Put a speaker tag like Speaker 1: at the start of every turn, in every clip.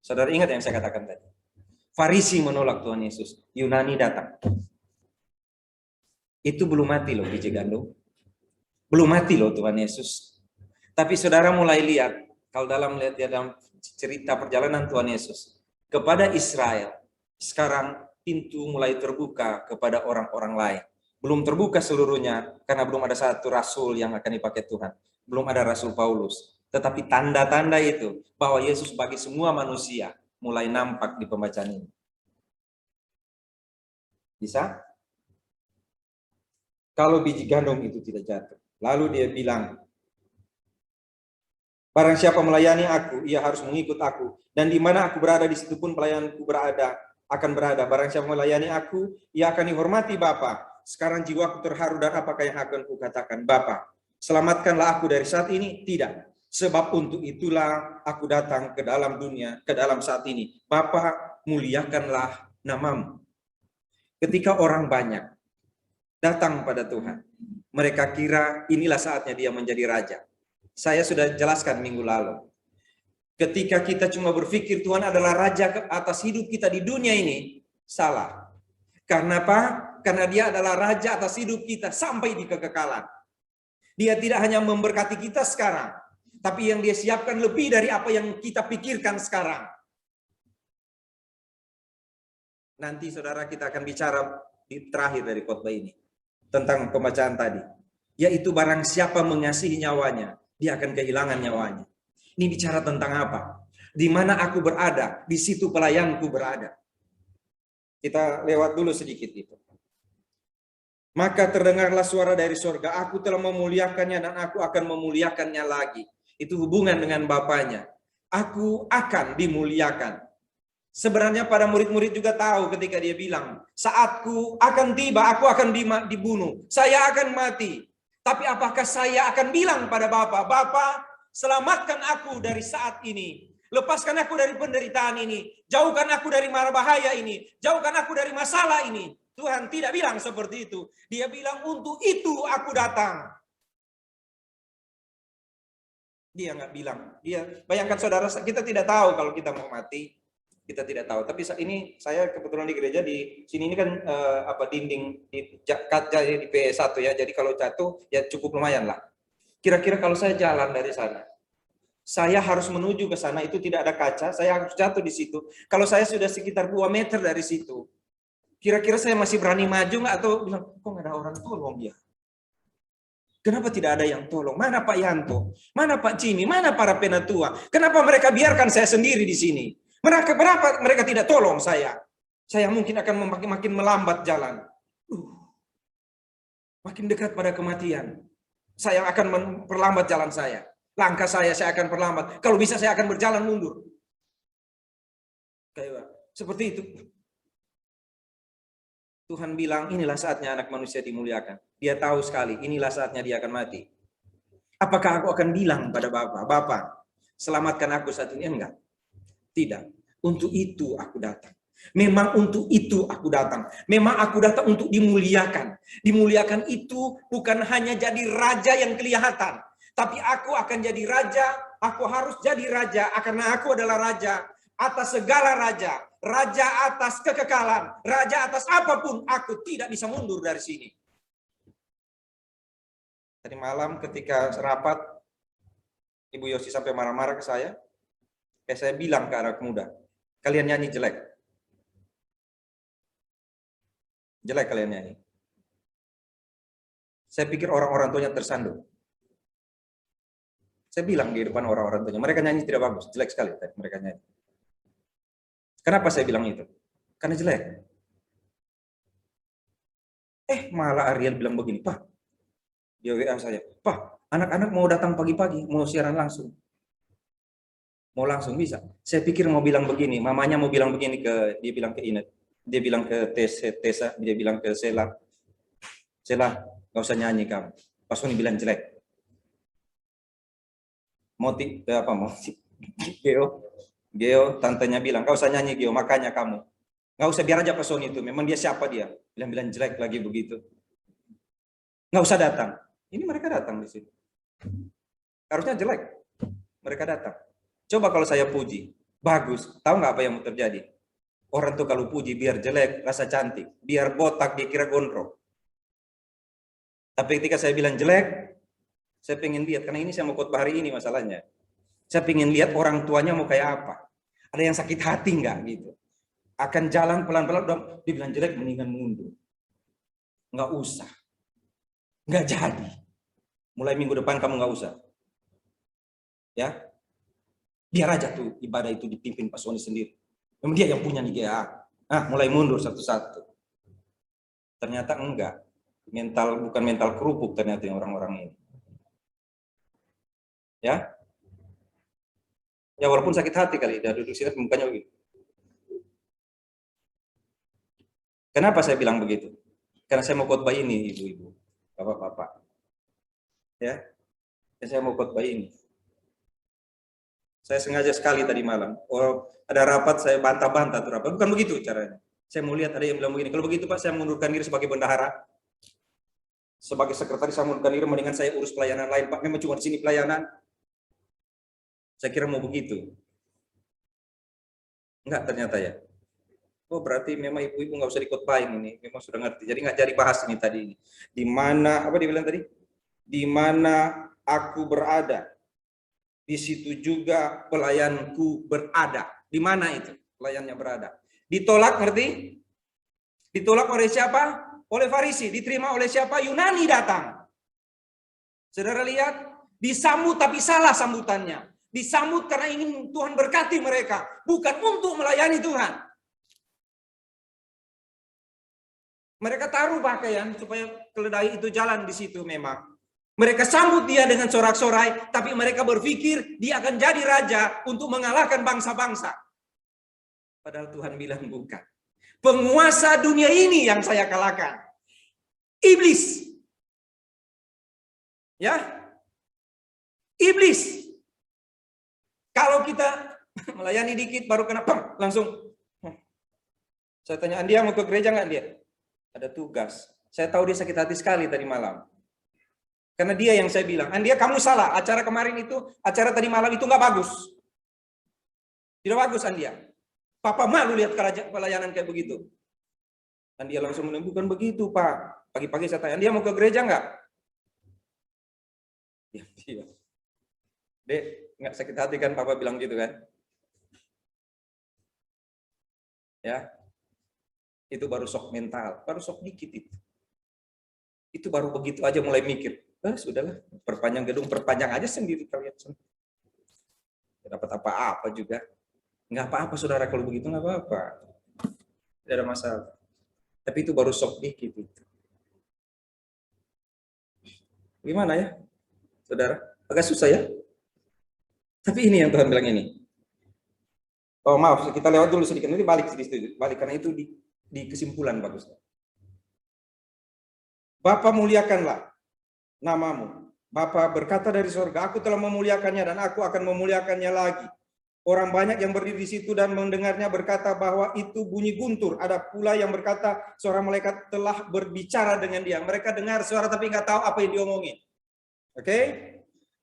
Speaker 1: Saudara ingat yang saya katakan tadi. Farisi menolak Tuhan Yesus. Yunani datang. Itu belum mati loh biji gandum. Belum mati loh Tuhan Yesus. Tapi saudara mulai lihat. Kalau lihat dalam cerita perjalanan Tuhan Yesus. Kepada Israel. Sekarang pintu mulai terbuka kepada orang-orang lain. Belum terbuka seluruhnya. Karena belum ada satu rasul yang akan dipakai Tuhan. Belum ada Rasul Paulus. Tetapi tanda-tanda itu. Bahwa Yesus bagi semua manusia. Mulai nampak di pembacaan ini. Bisa? Kalau biji gandum itu tidak jatuh. Lalu dia bilang, barang siapa melayani aku, ia harus mengikut aku. Dan di mana aku berada, di situ pun pelayanku akan berada. Barang siapa melayani aku, ia akan dihormati Bapa. Sekarang jiwaku terharu dan apakah yang akan kukatakan? Bapa, selamatkanlah aku dari saat ini? Tidak. Sebab untuk itulah aku datang ke dalam dunia, ke dalam saat ini. Bapa, muliakanlah namamu. Ketika orang banyak datang pada Tuhan, mereka kira inilah saatnya dia menjadi raja. Saya sudah jelaskan minggu lalu. Ketika kita cuma berpikir Tuhan adalah raja atas hidup kita di dunia ini, salah. Karena apa? Karena dia adalah raja atas hidup kita sampai di kekekalan. Dia tidak hanya memberkati kita sekarang, tapi yang dia siapkan lebih dari apa yang kita pikirkan sekarang. Nanti saudara kita akan bicara di terakhir dari khotbah ini tentang pembacaan tadi, yaitu barang siapa mengasihi nyawanya, dia akan kehilangan nyawanya. Ini bicara tentang apa? Di mana aku berada, di situ pelayanku berada. Kita lewat dulu sedikit itu. Maka terdengarlah suara dari surga, aku telah memuliakannya dan aku akan memuliakannya lagi. Itu hubungan dengan Bapaknya. Aku akan dimuliakan. Sebenarnya para murid-murid juga tahu ketika dia bilang, saatku akan tiba, aku akan dibunuh, saya akan mati. Tapi apakah saya akan bilang pada Bapa, Bapa, selamatkan aku dari saat ini. Lepaskan aku dari penderitaan ini. Jauhkan aku dari mara bahaya ini. Jauhkan aku dari masalah ini. Tuhan tidak bilang seperti itu. Dia bilang, untuk itu aku datang. Dia nggak bilang. Dia bayangkan saudara, kita tidak tahu kalau kita mau mati. Kita tidak tahu. Tapi ini saya kebetulan di gereja di sini ini kan dinding di P1 ya. Jadi kalau jatuh ya cukup lumayan lah. Kira-kira kalau saya jalan dari sana, saya harus menuju ke sana, itu tidak ada kaca, saya harus jatuh di situ. Kalau saya sudah sekitar 2 meter dari situ, kira-kira saya masih berani maju nggak, atau bilang, kok nggak ada orang tolong dia? Kenapa tidak ada yang tolong? Mana Pak Yanto? Mana Pak Cimi? Mana para penatua? Kenapa mereka biarkan saya sendiri di sini? Kenapa mereka tidak tolong saya? Saya mungkin akan makin melambat jalan. Makin dekat pada kematian. Saya akan memperlambat jalan saya. Langkah saya akan perlambat. Kalau bisa saya akan berjalan mundur. Kayak seperti itu. Tuhan bilang, inilah saatnya anak manusia dimuliakan. Dia tahu sekali, inilah saatnya dia akan mati. Apakah aku akan bilang pada Bapa, selamatkan aku saat ini? Enggak. Tidak. Untuk itu aku datang. Memang untuk itu aku datang. Memang aku datang untuk dimuliakan. Dimuliakan itu bukan hanya jadi raja yang kelihatan. Tapi aku akan jadi raja, aku harus jadi raja. Karena aku adalah raja atas segala raja. Raja atas kekekalan. Raja atas apapun, aku tidak bisa mundur dari sini. Tadi malam ketika rapat, Ibu Yosi sampai marah-marah ke saya. Saya bilang ke anak muda, kalian nyanyi jelek. Jelek kalian nyanyi. Saya pikir orang-orang tuanya tersandung. Saya bilang di depan orang-orang tuanya, mereka nyanyi tidak bagus, jelek sekali mereka nyanyi. Kenapa saya bilang itu? Karena jelek. Malah Ariel bilang begini, Pak, dia WA saya, Pak, anak-anak mau datang pagi-pagi, mau siaran langsung. Mau langsung bisa. Saya pikir mau bilang begini, mamanya mau bilang begini dia bilang ke Inet, dia bilang ke Tessa, dia bilang ke Sela, nggak usah nyanyi kamu. Pas Sony bilang jelek. Geo, tantenya bilang, nggak usah nyanyi Geo, makanya kamu. Nggak usah, biar aja Pak Sony itu, memang dia siapa dia. Bilang jelek lagi begitu. Nggak usah datang. Ini mereka datang di sini. Harusnya jelek. Mereka datang. Coba kalau saya puji. bagus. Tahu nggak apa yang mau terjadi? Orang tuh kalau puji biar jelek, rasa cantik. Biar botak, dia kira gondrong. Tapi ketika saya bilang jelek, saya pengen lihat. Karena ini saya mau khotbah hari ini masalahnya. Saya pengen lihat orang tuanya mau kayak apa. Ada yang sakit hati nggak gitu. Akan jalan pelan-pelan, dibilang jelek, mendingan mundur. Nggak usah. Nggak jadi. Mulai minggu depan kamu nggak usah. Ya, biar aja tuh ibadah itu dipimpin Pak Sony sendiri. Memang dia yang punya nih GA. Mulai mundur satu-satu. Ternyata enggak. Bukan mental kerupuk ternyata yang orang-orang ini. Ya. Ya walaupun sakit hati kali, dia duduk sini mukanya begitu. Kenapa saya bilang begitu? Karena saya mau khotbah ini, ibu-ibu, bapak-bapak. Ya. Saya mau khotbah ini. Saya sengaja sekali tadi malam. Ada rapat, saya bantah-bantah tuh rapat. Bukan begitu caranya. Saya mau lihat ada yang bilang begini. Kalau begitu Pak, saya mengundurkan diri sebagai bendahara. Sebagai sekretaris saya mengundurkan diri, mendingan saya urus pelayanan lain. Pak, memang cuma di sini pelayanan. Saya kira mau begitu. Enggak ternyata ya. Oh berarti memang ibu-ibu nggak usah dikhotbahin ini. Memang sudah ngerti. Jadi nggak jadi bahas ini tadi. Di mana, apa dibilang tadi? Di mana aku berada. Di situ juga pelayanku berada. Di mana itu pelayannya berada? Ditolak, ngerti? Ditolak oleh siapa? Oleh Farisi. Diterima oleh siapa? Yunani datang. Saudara lihat, disambut tapi salah sambutannya. Disambut karena ingin Tuhan berkati mereka, bukan untuk melayani Tuhan. Mereka taruh pakaian supaya keledai itu jalan di situ memang. Mereka sambut dia dengan sorak-sorai, tapi mereka berpikir dia akan jadi raja untuk mengalahkan bangsa-bangsa. Padahal Tuhan bilang bukan. Penguasa dunia ini yang saya kalahkan. Iblis. Ya. Iblis. Kalau kita melayani dikit baru kena langsung. Saya tanya, Andia mau ke gereja nggak dia? Ada tugas. Saya tahu dia sakit hati sekali tadi malam. Karena dia yang saya bilang, Andia kamu salah, acara kemarin itu, acara tadi malam itu nggak bagus. Tidak bagus Andia. Papa malu lihat pelayanan kayak begitu. Andia langsung bilang, bukan begitu Pak. Pagi-pagi saya tanya, Andia mau ke gereja nggak? Iya. Dek, nggak sakit hati kan Papa bilang gitu kan? Ya, itu baru shock mental, baru shock dikit itu. Itu baru begitu aja mulai mikir. Sudahlah, perpanjang gedung, perpanjang aja sendiri kalian. Tidak dapat apa-apa juga. Nggak apa-apa saudara kalau begitu, nggak apa-apa. Tidak ada masalah. Tapi itu baru shock dikit itu. Gimana ya, saudara? Agak susah ya? Tapi ini yang Tuhan bilang ini. Oh maaf, kita lewat dulu sedikit, nanti balik sedikit. Balik, karena itu di kesimpulan bagus. Bapa muliakanlah namamu. Bapa berkata dari surga, aku telah memuliakannya dan aku akan memuliakannya lagi. Orang banyak yang berdiri di situ dan mendengarnya berkata bahwa itu bunyi guntur. Ada pula yang berkata suara malaikat telah berbicara dengan dia. Mereka dengar suara tapi nggak tahu apa yang diomongin. Oke?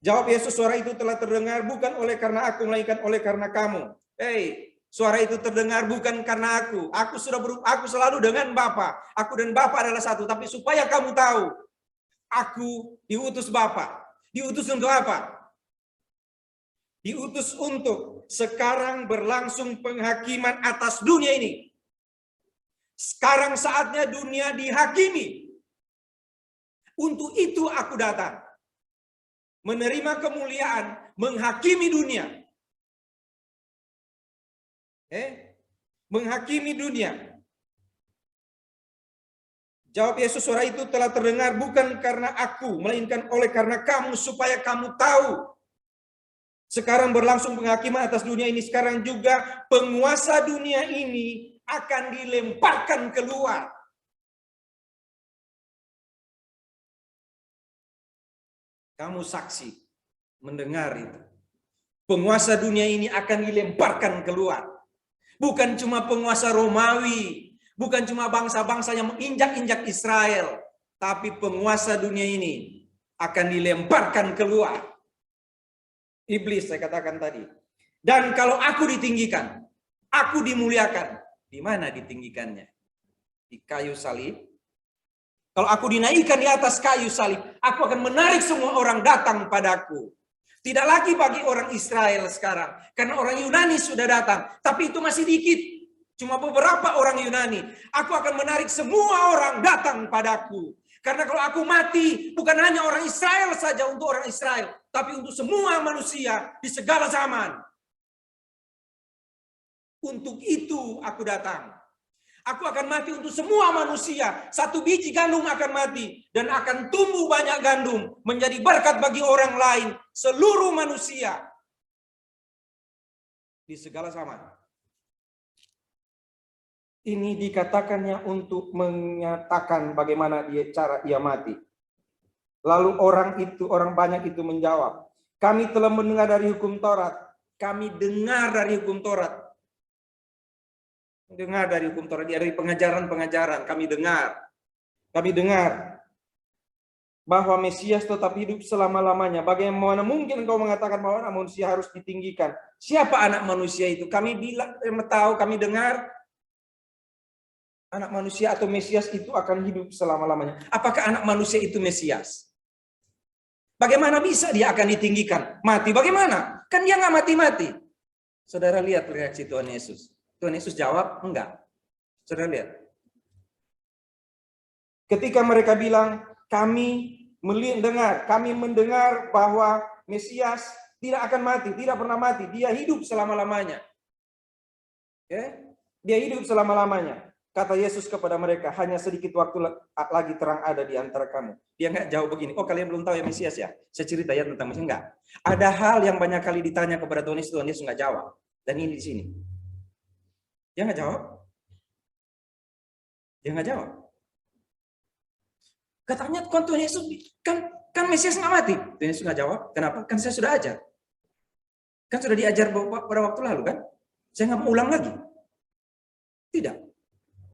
Speaker 1: Jawab Yesus, suara itu telah terdengar bukan oleh karena aku, melainkan oleh karena kamu. Suara itu terdengar bukan karena aku. Aku selalu dengan Bapa. Aku dan Bapa adalah satu. Tapi supaya kamu tahu, aku diutus Bapa. Diutus untuk apa? Diutus untuk sekarang berlangsung penghakiman atas dunia ini. Sekarang saatnya dunia dihakimi. Untuk itu aku datang. Menerima kemuliaan, menghakimi dunia. Menghakimi dunia. Jawab Yesus, suara itu telah terdengar bukan karena aku, melainkan oleh karena kamu, supaya kamu tahu. Sekarang berlangsung penghakiman atas dunia ini. Sekarang juga penguasa dunia ini akan dilemparkan keluar. Kamu saksi, mendengar itu. Penguasa dunia ini akan dilemparkan keluar. Bukan cuma penguasa Romawi, bukan cuma bangsa-bangsa yang menginjak-injak Israel, tapi penguasa dunia ini akan dilemparkan keluar. Iblis, saya katakan tadi. Dan kalau aku ditinggikan, aku dimuliakan. Di mana ditinggikannya? Di kayu salib. Kalau aku dinaikkan di atas kayu salib, aku akan menarik semua orang datang padaku. Tidak lagi bagi orang Israel sekarang. Karena orang Yunani sudah datang. Tapi itu masih dikit. Cuma beberapa orang Yunani. Aku akan menarik semua orang datang padaku. Karena kalau aku mati, bukan hanya orang Israel saja untuk orang Israel. Tapi untuk semua manusia di segala zaman. Untuk itu aku datang. Aku akan mati untuk semua manusia. Satu biji gandum akan mati. Dan akan tumbuh banyak gandum. Menjadi berkat bagi orang lain. Seluruh manusia. Di segala zaman. Ini dikatakannya untuk menyatakan bagaimana cara ia mati. Lalu orang banyak itu menjawab. Kami telah mendengar dari hukum Taurat. Kami dengar dari hukum Taurat. Dengar dari hukum Taurat, dari pengajaran-pengajaran, kami dengar bahwa Mesias tetap hidup selama-lamanya. Bagaimana mungkin engkau mengatakan bahwa anak manusia harus ditinggikan? Siapa anak manusia itu? Kami kami dengar anak manusia atau Mesias itu akan hidup selama-lamanya. Apakah anak manusia itu Mesias? Bagaimana bisa dia akan ditinggikan? Mati bagaimana? Kan dia nggak mati-mati. Saudara lihat reaksi Tuhan Yesus. Tuhan Yesus jawab, enggak. Saudara lihat. Ketika mereka bilang, kami mendengar bahwa Mesias tidak akan mati, tidak pernah mati. Dia hidup selama-lamanya. Okay? Dia hidup selama-lamanya. Kata Yesus kepada mereka, hanya sedikit waktu lagi terang ada di antara kamu. Dia enggak jawab begini, oh kalian belum tahu ya Mesias ya? Saya cerita ya tentang Mesias. Enggak. Ada hal yang banyak kali ditanya kepada Tuhan Yesus enggak jawab. Dan ini di sini. Dia nggak jawab. Dia nggak jawab. Katanya Tuhan Yesus kan Mesias nggak mati. Tuhan Yesus nggak jawab. Kenapa? Kan saya sudah ajar. Kan sudah diajar pada waktu lalu kan. Saya nggak mau ulang lagi. Tidak.